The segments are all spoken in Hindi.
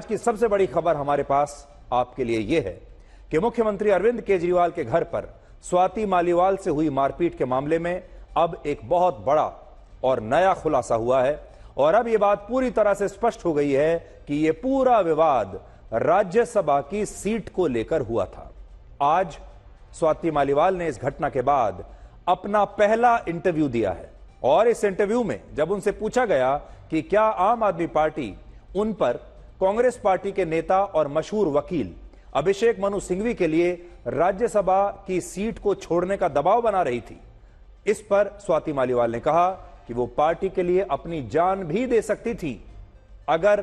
आज की सबसे बड़ी खबर हमारे पास आपके लिए यह है कि मुख्यमंत्री अरविंद केजरीवाल के घर पर स्वाति मालीवाल से हुई मारपीट के मामले में अब एक बहुत बड़ा और नया खुलासा हुआ है और अब यह बात पूरी तरह से स्पष्ट हो गई है कि यह पूरा विवाद राज्यसभा की सीट को लेकर हुआ था। आज स्वाति मालीवाल ने इस घटना के बाद अपना पहला इंटरव्यू दिया है और इस इंटरव्यू में जब उनसे पूछा गया कि क्या आम आदमी पार्टी उन पर कांग्रेस पार्टी के नेता और मशहूर वकील अभिषेक मनु सिंघवी के लिए राज्यसभा की सीट को छोड़ने का दबाव बना रही थी, इस पर स्वाति मालीवाल ने कहा कि वो पार्टी के लिए अपनी जान भी दे सकती थी अगर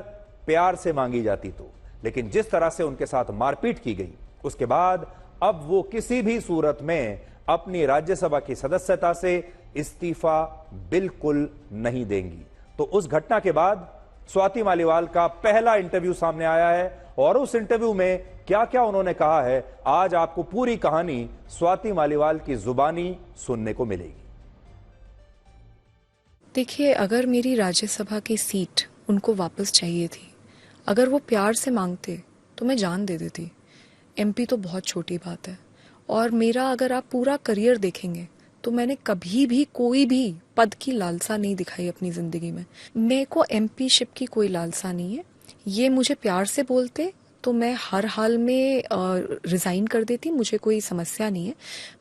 प्यार से मांगी जाती तो, लेकिन जिस तरह से उनके साथ मारपीट की गई उसके बाद अब वो किसी भी सूरत में अपनी राज्यसभा की सदस्यता से इस्तीफा बिल्कुल नहीं देंगी। तो उस घटना के बाद स्वाति मालीवाल का पहला इंटरव्यू सामने आया है और उस इंटरव्यू में क्या क्या उन्होंने कहा है, आज आपको पूरी कहानी स्वाति मालीवाल की जुबानी सुनने को मिलेगी। देखिए, अगर मेरी राज्यसभा की सीट उनको वापस चाहिए थी, अगर वो प्यार से मांगते तो मैं जान दे देती। एमपी तो बहुत छोटी बात है और मेरा अगर आप पूरा करियर देखेंगे तो मैंने कभी भी कोई भी पद की लालसा नहीं दिखाई अपनी जिंदगी में। मेरे को एमपी शिप की कोई लालसा नहीं है। ये मुझे प्यार से बोलते तो मैं हर हाल में रिजाइन कर देती, मुझे कोई समस्या नहीं है।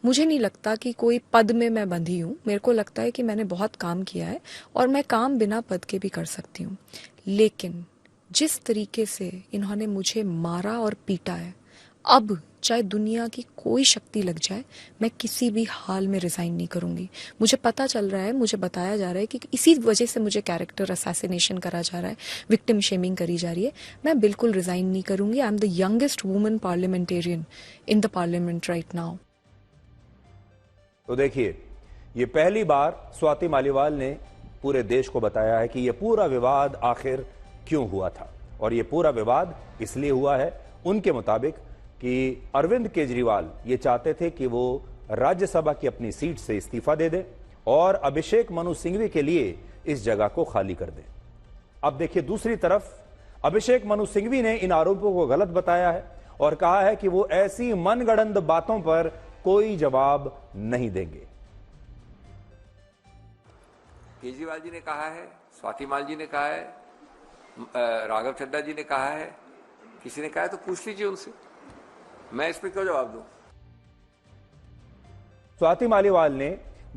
मुझे नहीं लगता कि कोई पद में मैं बंधी हूँ। मेरे को लगता है कि मैंने बहुत काम किया है और मैं काम बिना पद के भी कर सकती हूँ। लेकिन जिस तरीके से इन्होंने मुझे मारा और पीटा है, अब चाहे दुनिया की कोई शक्ति लग जाए, मैं किसी भी हाल में रिजाइन नहीं करूंगी। मुझे पता चल रहा है, मुझे बताया जा रहा है कि इसी वजह से मुझे कैरेक्टर असैसिनेशन करा जा रहा है, विक्टिम शेमिंग करी जा रही है। मैं बिल्कुल रिजाइन नहीं करूंगी। I am the youngest woman parliamentarian in the parliament right now. तो देखिए, ये पहली बार स्वाति मालीवाल ने पूरे देश को बताया है कि यह पूरा विवाद आखिर क्यों हुआ था और यह पूरा विवाद इसलिए हुआ है उनके मुताबिक कि अरविंद केजरीवाल ये चाहते थे कि वो राज्यसभा की अपनी सीट से इस्तीफा दे दे और अभिषेक मनु सिंघवी के लिए इस जगह को खाली कर दे। अब देखिए, दूसरी तरफ अभिषेक मनु सिंघवी ने इन आरोपों को गलत बताया है और कहा है कि वो ऐसी मनगढ़ंत बातों पर कोई जवाब नहीं देंगे। केजरीवाल जी ने कहा है, स्वाति माल जी ने कहा है, राघव चड्ढा जी ने कहा है, किसी ने कहा है तो पूछ लीजिए उनसे, मैं इस पर क्यों जवाब दूं? स्वाति मालीवाल ने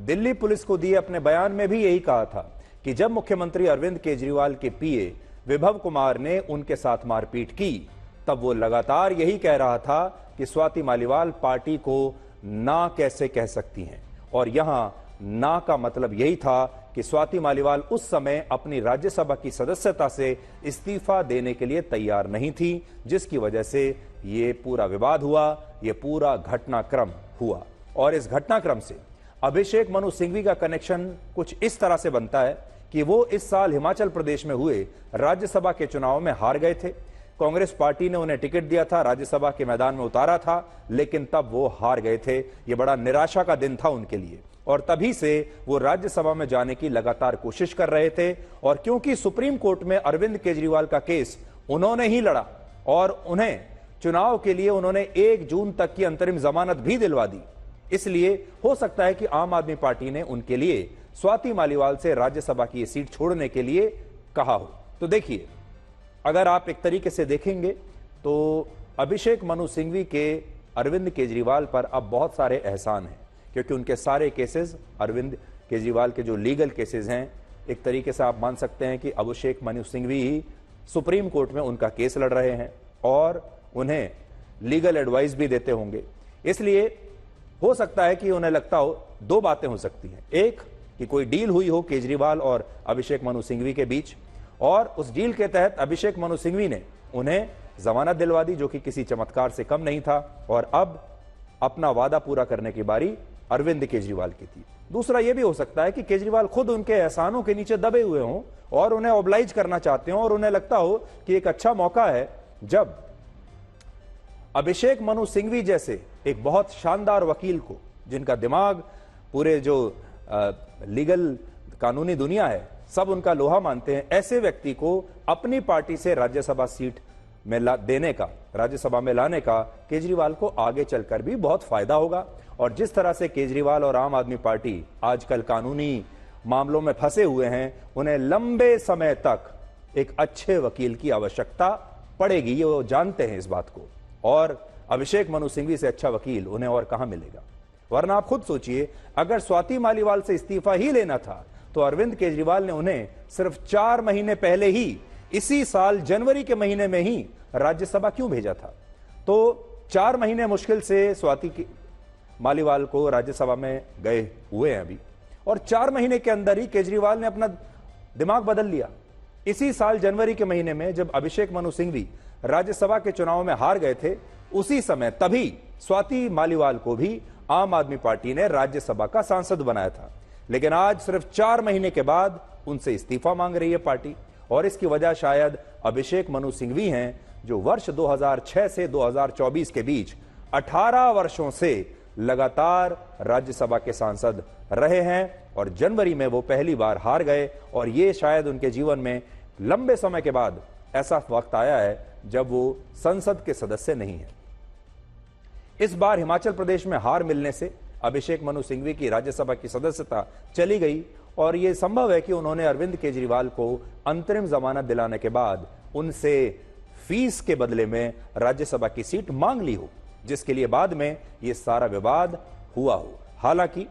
दिल्ली पुलिस को दिए अपने बयान में भी यही कहा था कि जब मुख्यमंत्री अरविंद केजरीवाल के पीए विभव कुमार ने उनके साथ मारपीट की, तब वो लगातार यही कह रहा था कि स्वाति मालीवाल पार्टी को ना कैसे कह सकती हैं और यहां ना का मतलब यही था कि स्वाति मालीवाल उस समय अपनी राज्यसभा की सदस्यता से इस्तीफा देने के लिए तैयार नहीं थी, जिसकी वजह से ये पूरा विवाद हुआ, ये पूरा घटनाक्रम हुआ। और इस घटनाक्रम से अभिषेक मनु सिंघवी का कनेक्शन कुछ इस तरह से बनता है कि वो इस साल हिमाचल प्रदेश में हुए राज्यसभा के चुनाव में हार गए थे। कांग्रेस पार्टी ने उन्हें टिकट दिया था, राज्यसभा के मैदान में उतारा था, लेकिन तब वो हार गए थे। ये बड़ा निराशा का दिन था उनके लिए और तभी से वो राज्यसभा में जाने की लगातार कोशिश कर रहे थे। और क्योंकि सुप्रीम कोर्ट में अरविंद केजरीवाल का केस उन्होंने ही लड़ा और उन्हें चुनाव के लिए उन्होंने 1 जून तक की अंतरिम जमानत भी दिलवा दी, इसलिए हो सकता है कि आम आदमी पार्टी ने उनके लिए स्वाति मालीवाल से राज्यसभा की सीट छोड़ने के लिए कहा हो। तो देखिए, अगर आप एक तरीके से देखेंगे तो अभिषेक मनु सिंघवी के अरविंद केजरीवाल पर अब बहुत सारे एहसान हैं, क्योंकि उनके सारे केसेस, अरविंद केजरीवाल के जो लीगल केसेस हैं, एक तरीके से आप मान सकते हैं कि अभिषेक मनु सिंघवी ही सुप्रीम कोर्ट में उनका केस लड़ रहे हैं और उन्हें लीगल एडवाइस भी देते होंगे। इसलिए हो सकता है कि उन्हें लगता हो, 2 बातें हो सकती हैं। एक कि कोई डील हुई हो केजरीवाल और अभिषेक मनु सिंघवी के बीच और उस डील के तहत अभिषेक मनु सिंघवी ने उन्हें जमानत दिलवा दी, जो कि किसी चमत्कार से कम नहीं था, और अब अपना वादा पूरा करने की बारी अरविंद केजरीवाल की थी। दूसरा यह भी हो सकता है कि केजरीवाल खुद उनके एहसानों के नीचे दबे हुए हों और उन्हें ऑब्लाइज करना चाहते हों और उन्हें लगता हो कि एक अच्छा मौका है जब अभिषेक मनु सिंघवी जैसे एक बहुत शानदार वकील को, जिनका दिमाग पूरे जो लीगल कानूनी दुनिया है सब उनका लोहा मानते हैं, ऐसे व्यक्ति को अपनी पार्टी से राज्यसभा सीट देने का, राज्यसभा में लाने का केजरीवाल को आगे चलकर भी बहुत फायदा होगा। और जिस तरह से केजरीवाल और आम आदमी पार्टी आजकल कानूनी मामलों में फंसे हुए हैं, उन्हें लंबे समय तक एक अच्छे वकील की आवश्यकता पड़ेगी, ये वो जानते हैं इस बात को। और अभिषेक मनु सिंघवी से अच्छा वकील उन्हें और कहां मिलेगा। वरना आप खुद सोचिए, अगर स्वाति मालीवाल से इस्तीफा ही लेना था तो अरविंद केजरीवाल ने उन्हें सिर्फ 4 महीने पहले ही, इसी साल जनवरी के महीने में ही राज्यसभा क्यों भेजा था। तो 4 महीने मुश्किल से स्वाति मालीवाल को राज्यसभा में गए हुए हैं अभी, और 4 महीने के अंदर ही केजरीवाल ने अपना दिमाग बदल लिया। इसी साल जनवरी के महीने में जब अभिषेक मनु सिंघवी राज्यसभा के चुनाव में हार गए थे, उसी समय तभी स्वाति मालीवाल को भी आम आदमी पार्टी ने राज्यसभा का सांसद बनाया था। लेकिन आज सिर्फ 4 महीने के बाद उनसे इस्तीफा मांग रही है पार्टी, और इसकी वजह शायद अभिषेक मनु सिंघवी हैं, जो वर्ष 2006 से 2024 के बीच 18 वर्षों से लगातार राज्यसभा के सांसद रहे हैं, और जनवरी में वो पहली बार हार गए। और ये शायद उनके जीवन में लंबे समय के बाद ऐसा वक्त आया है जब वो संसद के सदस्य नहीं है। इस बार हिमाचल प्रदेश में हार मिलने से अभिषेक मनु सिंघवी की राज्यसभा की सदस्यता चली गई, और यह संभव है कि उन्होंने अरविंद केजरीवाल को अंतरिम जमानत दिलाने के बाद उनसे फीस के बदले में राज्यसभा की सीट मांग ली हो, जिसके लिए बाद में यह सारा विवाद हुआ हो। हालांकि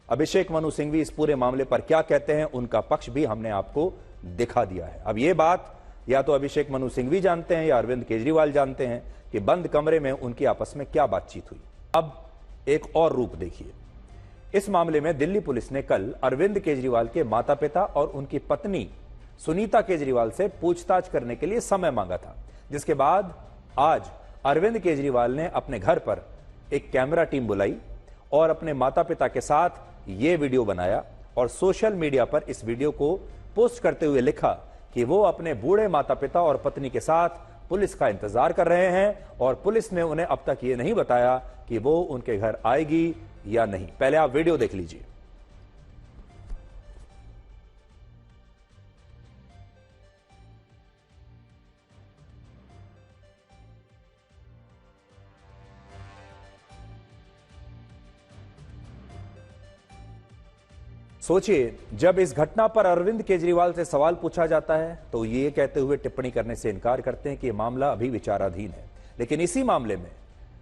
अभिषेक मनु सिंघवी इस पूरे मामले पर क्या कहते हैं, उनका पक्ष भी हमने आपको दिखा दिया है। अब यह बात या तो अभिषेक मनु सिंघवी जानते हैं या अरविंद केजरीवाल जानते हैं कि बंद कमरे में उनकी आपस में क्या बातचीत हुई। अब एक और रूप देखिए। इस मामले में दिल्ली पुलिस ने कल अरविंद केजरीवाल के माता पिता और उनकी पत्नी सुनीता केजरीवाल से पूछताछ करने के लिए समय मांगा था, जिसके बाद आज अरविंद केजरीवाल ने अपने घर पर एक कैमरा टीम बुलाई और अपने माता पिता के साथ यह वीडियो बनाया, और सोशल मीडिया पर इस वीडियो को पोस्ट करते हुए लिखा कि वो अपने बूढ़े माता पिता और पत्नी के साथ पुलिस का इंतजार कर रहे हैं, और पुलिस ने उन्हें अब तक ये नहीं बताया कि वो उनके घर आएगी या नहीं। पहले आप वीडियो देख लीजिए। सोचिए, जब इस घटना पर अरविंद केजरीवाल से सवाल पूछा जाता है तो ये कहते हुए टिप्पणी करने से इनकार करते हैं कि यह मामला अभी विचाराधीन है। लेकिन इसी मामले में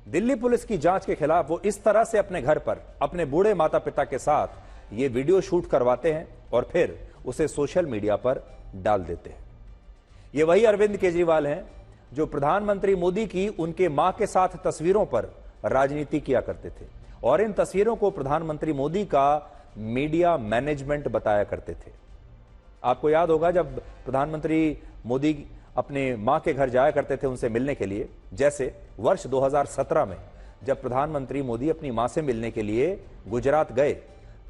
दिल्ली पुलिस की जांच के खिलाफ वो इस तरह से अपने घर पर अपने बूढ़े माता पिता के साथ ये वीडियो शूट करवाते हैं और फिर उसे सोशल मीडिया पर डाल देते हैं। ये वही अरविंद केजरीवाल हैं जो प्रधानमंत्री मोदी की उनके मां के साथ तस्वीरों पर राजनीति किया करते थे, और इन तस्वीरों को प्रधानमंत्री मोदी का मीडिया मैनेजमेंट बताया करते थे। आपको याद होगा जब प्रधानमंत्री मोदी अपने मां के घर जाया करते थे उनसे मिलने के लिए, जैसे वर्ष 2017 में जब प्रधानमंत्री मोदी अपनी मां से मिलने के लिए गुजरात गए,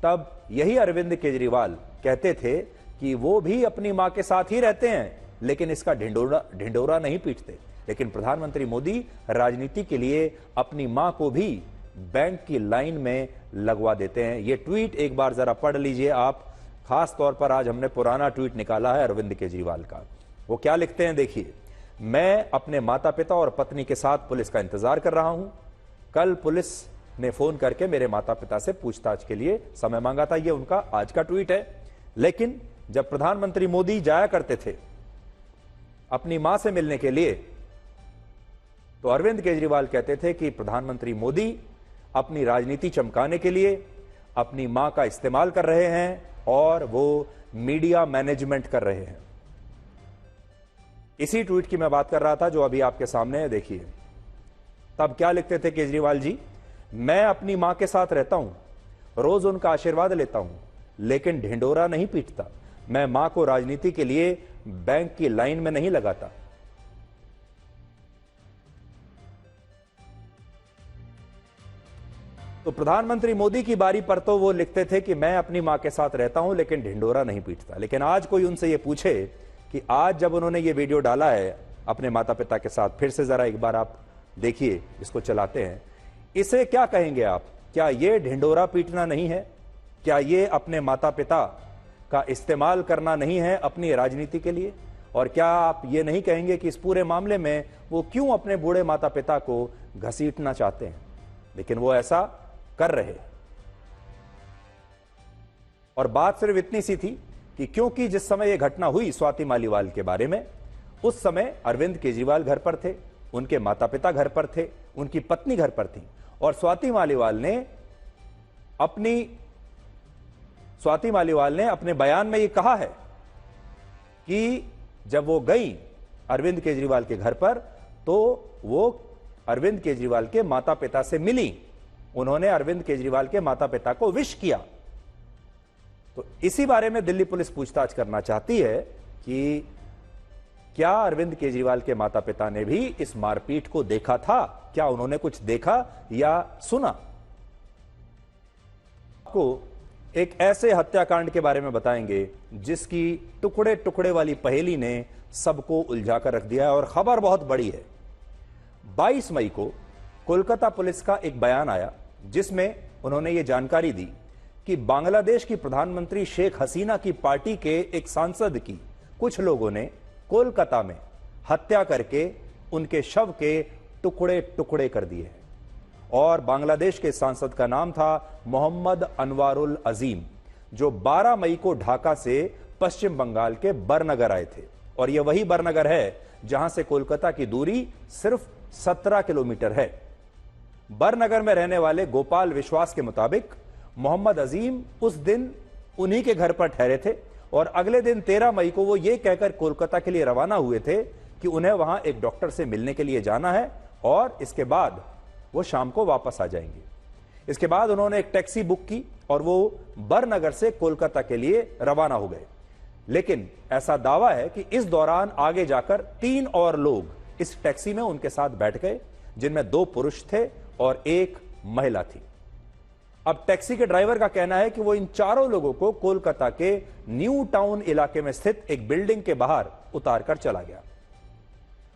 तब यही अरविंद केजरीवाल कहते थे कि वो भी अपनी मां के साथ ही रहते हैं, लेकिन इसका ढिंडोरा नहीं पीटते। लेकिन प्रधानमंत्री मोदी राजनीति के लिए अपनी मां को भी बैंक की लाइन में लगवा देते हैं। ये ट्वीट एक बार जरा पढ़ लीजिए आप। खास तौर पर आज हमने पुराना ट्वीट निकाला है अरविंद केजरीवाल का। वो क्या लिखते हैं देखिए। मैं अपने माता पिता और पत्नी के साथ पुलिस का इंतजार कर रहा हूं। कल पुलिस ने फोन करके मेरे माता पिता से पूछताछ के लिए समय मांगा था। ये उनका आज का ट्वीट है। लेकिन जब प्रधानमंत्री मोदी जाया करते थे अपनी मां से मिलने के लिए, तो अरविंद केजरीवाल कहते थे कि प्रधानमंत्री मोदी अपनी राजनीति चमकाने के लिए अपनी मां का इस्तेमाल कर रहे हैं और वो मीडिया मैनेजमेंट कर रहे हैं। इसी ट्वीट की मैं बात कर रहा था जो अभी आपके सामने है, देखिए। तब क्या लिखते थे केजरीवाल जी, मैं अपनी मां के साथ रहता हूं, रोज उनका आशीर्वाद लेता हूं, लेकिन ढिंडोरा नहीं पीटता। मैं मां को राजनीति के लिए बैंक की लाइन में नहीं लगाता। तो प्रधानमंत्री मोदी की बारी पर तो वो लिखते थे कि मैं अपनी मां के साथ रहता हूं लेकिन ढिंडोरा नहीं पीटता। लेकिन आज कोई उनसे ये पूछे कि आज जब उन्होंने ये वीडियो डाला है अपने माता पिता के साथ, फिर से जरा एक बार आप देखिए, इसको चलाते हैं, इसे क्या कहेंगे आप? क्या ये ढिंडोरा पीटना नहीं है? क्या ये अपने माता पिता का इस्तेमाल करना नहीं है अपनी राजनीति के लिए? और क्या आप ये नहीं कहेंगे कि इस पूरे मामले में वो क्यों अपने बूढ़े माता पिता को घसीटना चाहते हैं, लेकिन वो ऐसा कर रहे। और बात सिर्फ इतनी सी थी कि क्योंकि जिस समय यह घटना हुई स्वाति मालीवाल के बारे में, उस समय अरविंद केजरीवाल घर पर थे, उनके माता पिता घर पर थे, उनकी पत्नी घर पर थी। और स्वाति मालीवाल ने अपने बयान में यह कहा है कि जब वो गई अरविंद केजरीवाल के घर पर तो वो अरविंद केजरीवाल के माता पिता से मिली, उन्होंने अरविंद केजरीवाल के माता पिता को विश किया। तो इसी बारे में दिल्ली पुलिस पूछताछ करना चाहती है कि क्या अरविंद केजरीवाल के माता पिता ने भी इस मारपीट को देखा था, क्या उन्होंने कुछ देखा या सुना। आपको एक ऐसे हत्याकांड के बारे में बताएंगे जिसकी टुकड़े टुकड़े वाली पहेली ने सबको उलझाकर रख दिया है और खबर बहुत बड़ी है। 22 मई को कोलकाता पुलिस का एक बयान आया जिसमें उन्होंने ये जानकारी दी कि बांग्लादेश की प्रधानमंत्री शेख हसीना की पार्टी के एक सांसद की कुछ लोगों ने कोलकाता में हत्या करके उनके शव के टुकड़े टुकड़े कर दिए हैं। और बांग्लादेश के सांसद का नाम था मोहम्मद अनवारुल अजीम, जो 12 मई को ढाका से पश्चिम बंगाल के बरनगर आए थे। और यह वही बरनगर है जहां से कोलकाता की दूरी सिर्फ 17 किलोमीटर है। बरनगर में रहने वाले गोपाल विश्वास के मुताबिक मोहम्मद अजीम उस दिन उन्हीं के घर पर ठहरे थे और अगले दिन 13 मई को वो ये कहकर कोलकाता के लिए रवाना हुए थे कि उन्हें वहां एक डॉक्टर से मिलने के लिए जाना है और इसके बाद वो शाम को वापस आ जाएंगे। इसके बाद उन्होंने एक टैक्सी बुक की और वो बरनगर से कोलकाता के लिए रवाना हो गए। लेकिन ऐसा दावा है कि इस दौरान आगे जाकर 3 और लोग इस टैक्सी में उनके साथ बैठ गए, जिनमें 2 पुरुष थे और 1 महिला थी। अब टैक्सी के ड्राइवर का कहना है कि वो इन चारों लोगों को कोलकाता के न्यू टाउन इलाके में स्थित एक बिल्डिंग के बाहर उतारकर चला गया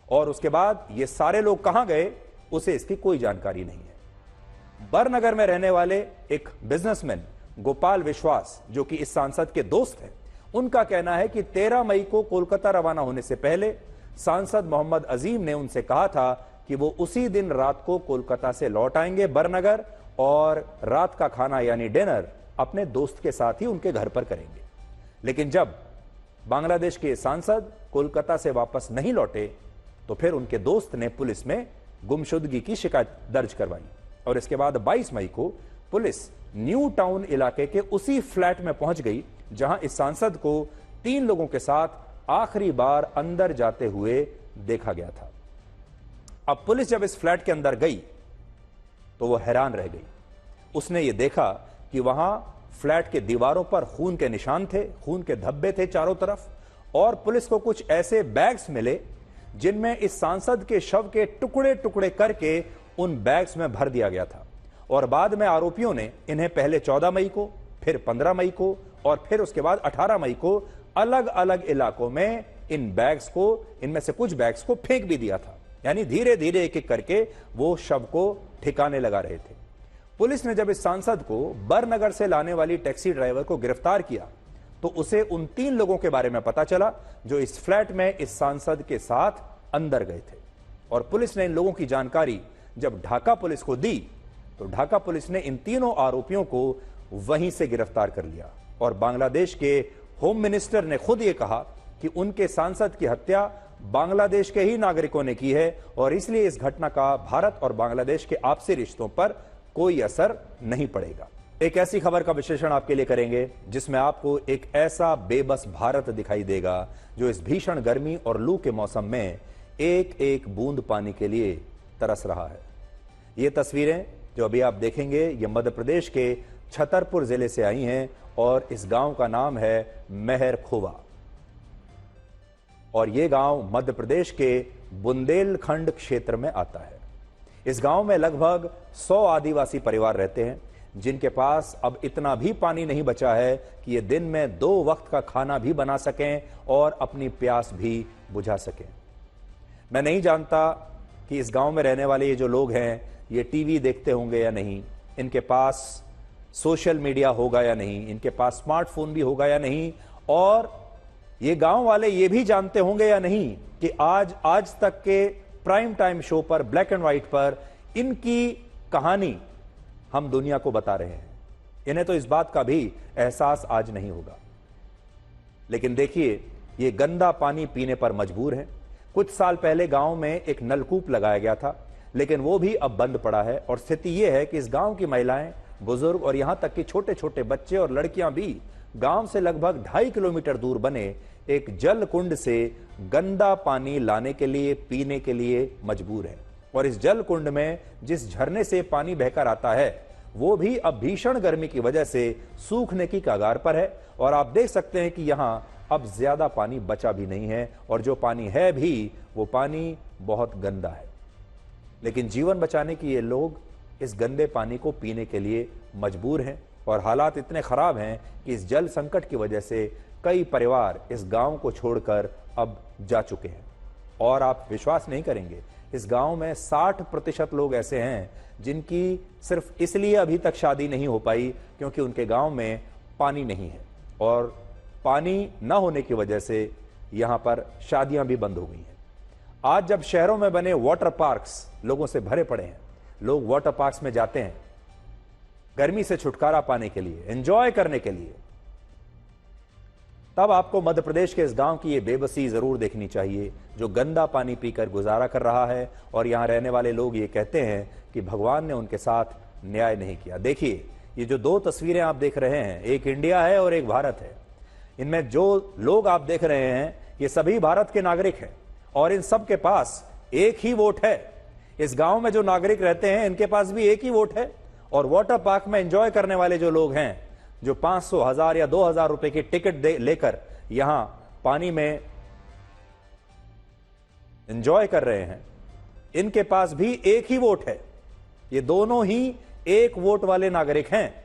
और उसके बाद ये सारे लोग कहां गए उसे इसकी कोई जानकारी नहीं है। बरनगर में रहने वाले एक बिजनेसमैन गोपाल विश्वास, जो कि इस सांसद के दोस्त हैं, उनका कहना है कि 13 मई को कोलकाता रवाना होने से पहले सांसद मोहम्मद अजीम ने उनसे कहा था कि वो उसी दिन रात को कोलकाता से लौट आएंगे बरनगर और रात का खाना यानी डिनर अपने दोस्त के साथ ही उनके घर पर करेंगे। लेकिन जब बांग्लादेश के सांसद कोलकाता से वापस नहीं लौटे तो फिर उनके दोस्त ने पुलिस में गुमशुदगी की शिकायत दर्ज करवाई और इसके बाद 22 मई को पुलिस न्यू टाउन इलाके के उसी फ्लैट में पहुंच गई जहां इस सांसद को 3 लोगों के साथ आखिरी बार अंदर जाते हुए देखा गया था। अब पुलिस जब इस फ्लैट के अंदर गई तो वो हैरान रह गई। उसने ये देखा कि वहां फ्लैट के दीवारों पर खून के निशान थे, खून के धब्बे थे चारों तरफ, और पुलिस को कुछ ऐसे बैग्स मिले जिनमें इस सांसद के शव के टुकड़े टुकड़े करके उन बैग्स में भर दिया गया था। और बाद में आरोपियों ने इन्हें पहले 14 मई को, फिर 15 मई को और फिर उसके बाद 18 मई को अलग अलग इलाकों में इनमें से कुछ बैग्स को फेंक भी दिया था। यानी धीरे धीरे एक एक करके वो शव को ठिकाने लगा रहे थे। पुलिस ने जब इस सांसद को बरनगर से लाने वाली टैक्सी ड्राइवर को गिरफ्तार किया तो उसे उन 3 लोगों के बारे में पता चला जो इस फ्लैट में इस सांसद के साथ अंदर गए थे। और पुलिस ने इन लोगों की जानकारी जब ढाका पुलिस को दी तो ढाका पुलिस ने इन तीनों आरोपियों को वहीं से गिरफ्तार कर लिया। और बांग्लादेश के होम मिनिस्टर ने खुद यह कहा कि उनके सांसद की हत्या बांग्लादेश के ही नागरिकों ने की है और इसलिए इस घटना का भारत और बांग्लादेश के आपसी रिश्तों पर कोई असर नहीं पड़ेगा। एक ऐसी खबर का विश्लेषण आपके लिए करेंगे जिसमें आपको एक ऐसा बेबस भारत दिखाई देगा जो इस भीषण गर्मी और लू के मौसम में एक एक बूंद पानी के लिए तरस रहा है। ये तस्वीरें जो अभी आप देखेंगे ये मध्य प्रदेश के छतरपुर जिले से आई हैं और इस गांव का नाम है मेहर खोवा। और यह गांव मध्य प्रदेश के बुंदेलखंड क्षेत्र में आता है। इस गांव में लगभग 100 आदिवासी परिवार रहते हैं जिनके पास अब इतना भी पानी नहीं बचा है कि ये दिन में 2 वक्त का खाना भी बना सकें और अपनी प्यास भी बुझा सकें। मैं नहीं जानता कि इस गांव में रहने वाले ये जो लोग हैं ये टीवी देखते होंगे या नहीं, इनके पास सोशल मीडिया होगा या नहीं, इनके पास स्मार्टफोन भी होगा या नहीं, और ये गांव वाले ये भी जानते होंगे या नहीं कि आज तक के प्राइम टाइम शो पर, ब्लैक एंड व्हाइट पर इनकी कहानी हम दुनिया को बता रहे हैं। इन्हें तो इस बात का भी एहसास आज नहीं होगा। लेकिन देखिए, ये गंदा पानी पीने पर मजबूर है। कुछ साल पहले गांव में एक नलकूप लगाया गया था, लेकिन वो भी अब बंद पड़ा है। और स्थिति यह है कि इस गांव की महिलाएं, बुजुर्ग और यहां तक कि छोटे छोटे बच्चे और लड़कियां भी गांव से लगभग 2.5 किलोमीटर दूर बने एक जल कुंड से गंदा पानी लाने के लिए, पीने के लिए मजबूर है। और इस जल कुंड में जिस झरने से पानी बहकर आता है, वो भी अब भीषण गर्मी की वजह से सूखने की कगार पर है। और आप देख सकते हैं कि यहां अब ज्यादा पानी बचा भी नहीं है, और जो पानी है भी वो पानी बहुत गंदा है। लेकिन जीवन बचाने के ये लोग इस गंदे पानी को पीने के लिए मजबूर हैं। और हालात इतने खराब हैं कि इस जल संकट की वजह से कई परिवार इस गांव को छोड़कर अब जा चुके हैं। और आप विश्वास नहीं करेंगे, इस गांव में 60% लोग ऐसे हैं जिनकी सिर्फ इसलिए अभी तक शादी नहीं हो पाई क्योंकि उनके गांव में पानी नहीं है। और पानी न होने की वजह से यहां पर शादियां भी बंद हो गई हैं। आज जब शहरों में बने वाटर पार्क्स लोगों से भरे पड़े हैं, लोग वाटर पार्क्स में जाते हैं गर्मी से छुटकारा पाने के लिए, एंजॉय करने के लिए, तब आपको मध्य प्रदेश के इस गांव की ये बेबसी जरूर देखनी चाहिए, जो गंदा पानी पीकर गुजारा कर रहा है। और यहां रहने वाले लोग ये कहते हैं कि भगवान ने उनके साथ न्याय नहीं किया। देखिए, ये जो दो तस्वीरें आप देख रहे हैं, एक इंडिया है और एक भारत है। इनमें जो लोग आप देख रहे हैं, ये सभी भारत के नागरिक हैं और इन सब के पास एक ही वोट है। इस गांव में जो नागरिक रहते हैं, इनके पास भी एक ही वोट है। और वाटर पार्क में एंजॉय करने वाले जो लोग हैं, जो 500, 1000 या 2000 रुपए की टिकट लेकर यहां पानी में एंजॉय कर रहे हैं, इनके पास भी एक ही वोट है। ये दोनों ही एक वोट वाले नागरिक हैं,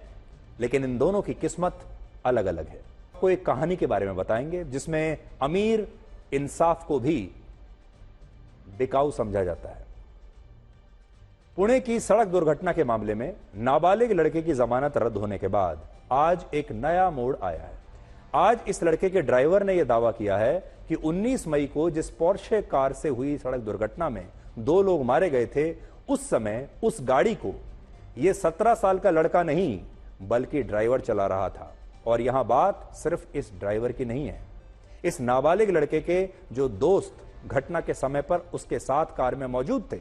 लेकिन इन दोनों की किस्मत अलग अलग है। आपको एक कहानी के बारे में बताएंगे जिसमें अमीर इंसाफ को भी बिकाऊ समझा जाता है। पुणे की सड़क दुर्घटना के मामले में नाबालिग लड़के की जमानत रद्द होने के बाद आज एक नया मोड़ आया है। आज इस लड़के के ड्राइवर ने यह दावा किया है कि 19 मई को जिस पोर्शे कार से हुई सड़क दुर्घटना में 2 लोग मारे गए थे, उस समय उस गाड़ी को यह 17 साल का लड़का नहीं बल्कि ड्राइवर चला रहा था। और यहां बात सिर्फ इस ड्राइवर की नहीं है, इस नाबालिग लड़के के जो दोस्त घटना के समय पर उसके साथ कार में मौजूद थे,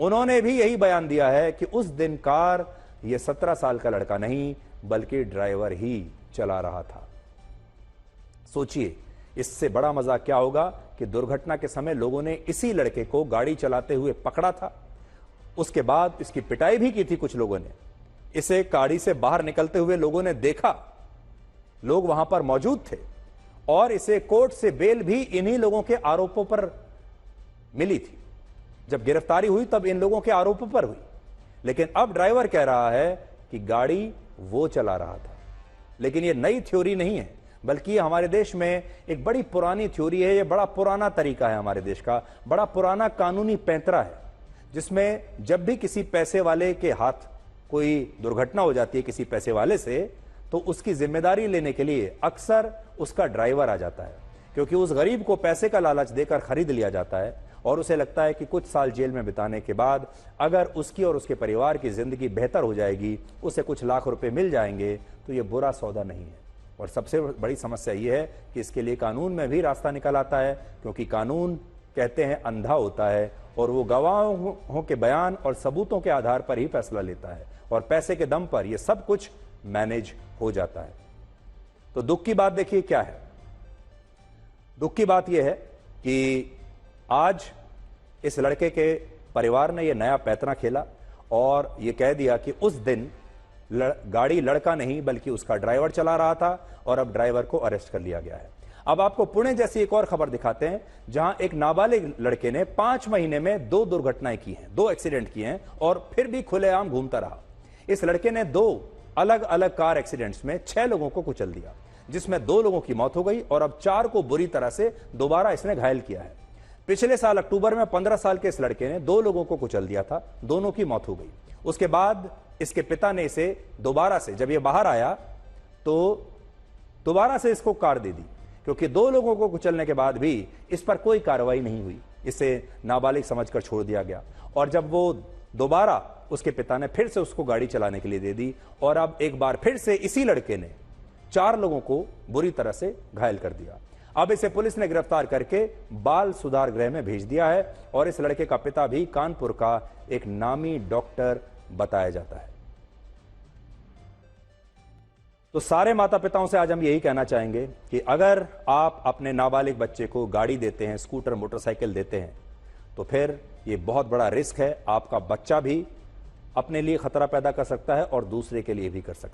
उन्होंने भी यही बयान दिया है कि उस दिन कार यह 17 साल का लड़का नहीं बल्कि ड्राइवर ही चला रहा था। सोचिए, इससे बड़ा मजा क्या होगा कि दुर्घटना के समय लोगों ने इसी लड़के को गाड़ी चलाते हुए पकड़ा था। उसके बाद इसकी पिटाई भी की थी कुछ लोगों ने। इसे गाड़ी से बाहर निकलते हुए लोगों ने देखा, लोग वहां पर मौजूद थे। और इसे कोर्ट से बेल भी इन्हीं लोगों के आरोपों पर मिली थी। जब गिरफ्तारी हुई तब इन लोगों के आरोपों पर हुई। लेकिन अब ड्राइवर कह रहा है कि गाड़ी वो चला रहा था। लेकिन ये नई थ्योरी नहीं है, बल्कि ये हमारे देश में एक बड़ी पुरानी थ्योरी है। ये बड़ा पुराना तरीका है हमारे देश का, बड़ा पुराना कानूनी पैंतरा है, जिसमें जब भी किसी पैसे वाले के हाथ कोई दुर्घटना हो जाती है किसी पैसे वाले से, तो उसकी जिम्मेदारी लेने के लिए अक्सर उसका ड्राइवर आ जाता है। क्योंकि उस गरीब को पैसे का लालच देकर खरीद लिया जाता है और उसे लगता है कि कुछ साल जेल में बिताने के बाद अगर उसकी और उसके परिवार की जिंदगी बेहतर हो जाएगी, उसे कुछ लाख रुपए मिल जाएंगे, तो यह बुरा सौदा नहीं है। और सबसे बड़ी समस्या यह है कि इसके लिए कानून में भी रास्ता निकल आता है, क्योंकि कानून कहते हैं अंधा होता है और वो गवाहों के बयान और सबूतों के आधार पर ही फैसला लेता है, और पैसे के दम पर यह सब कुछ मैनेज हो जाता है। तो दुख की बात देखिए क्या है। दुख की बात यह है कि आज इस लड़के के परिवार ने यह नया पैंतरा खेला और यह कह दिया कि उस दिन गाड़ी लड़का नहीं बल्कि उसका ड्राइवर चला रहा था, और अब ड्राइवर को अरेस्ट कर लिया गया है। अब आपको पुणे जैसी एक और खबर दिखाते हैं, जहां एक नाबालिग लड़के ने 5 महीने में 2 दुर्घटनाएं की हैं, 2 एक्सीडेंट किए हैं, और फिर भी खुलेआम घूमता रहा। इस लड़के ने 2 अलग अलग कार एक्सीडेंट्स में 6 लोगों को कुचल दिया, जिसमें 2 लोगों की मौत हो गई और अब 4 को बुरी तरह से दोबारा इसने घायल किया है। पिछले साल अक्टूबर में 15 साल के इस लड़के ने 2 लोगों को कुचल दिया था, दोनों की मौत हो गई। उसके बाद इसके पिता ने इसे दोबारा से, जब ये बाहर आया तो दोबारा से इसको कार दे दी। क्योंकि 2 लोगों को कुचलने के बाद भी इस पर कोई कार्रवाई नहीं हुई। इसे नाबालिग समझकर छोड़ दिया गया और जब वो दोबारा उसके पिता ने फिर से उसको गाड़ी चलाने के लिए दे दी और अब एक बार फिर से इसी लड़के ने 4 लोगों को बुरी तरह से घायल कर दिया। अब इसे पुलिस ने गिरफ्तार करके बाल सुधार गृह में भेज दिया है और इस लड़के का पिता भी कानपुर का एक नामी डॉक्टर बताया जाता है। तो सारे माता पिताओं से आज हम यही कहना चाहेंगे कि अगर आप अपने नाबालिग बच्चे को गाड़ी देते हैं, स्कूटर मोटरसाइकिल देते हैं, तो फिर ये बहुत बड़ा रिस्क है। आपका बच्चा भी अपने लिए खतरा पैदा कर सकता है और दूसरे के लिए भी कर सकता है।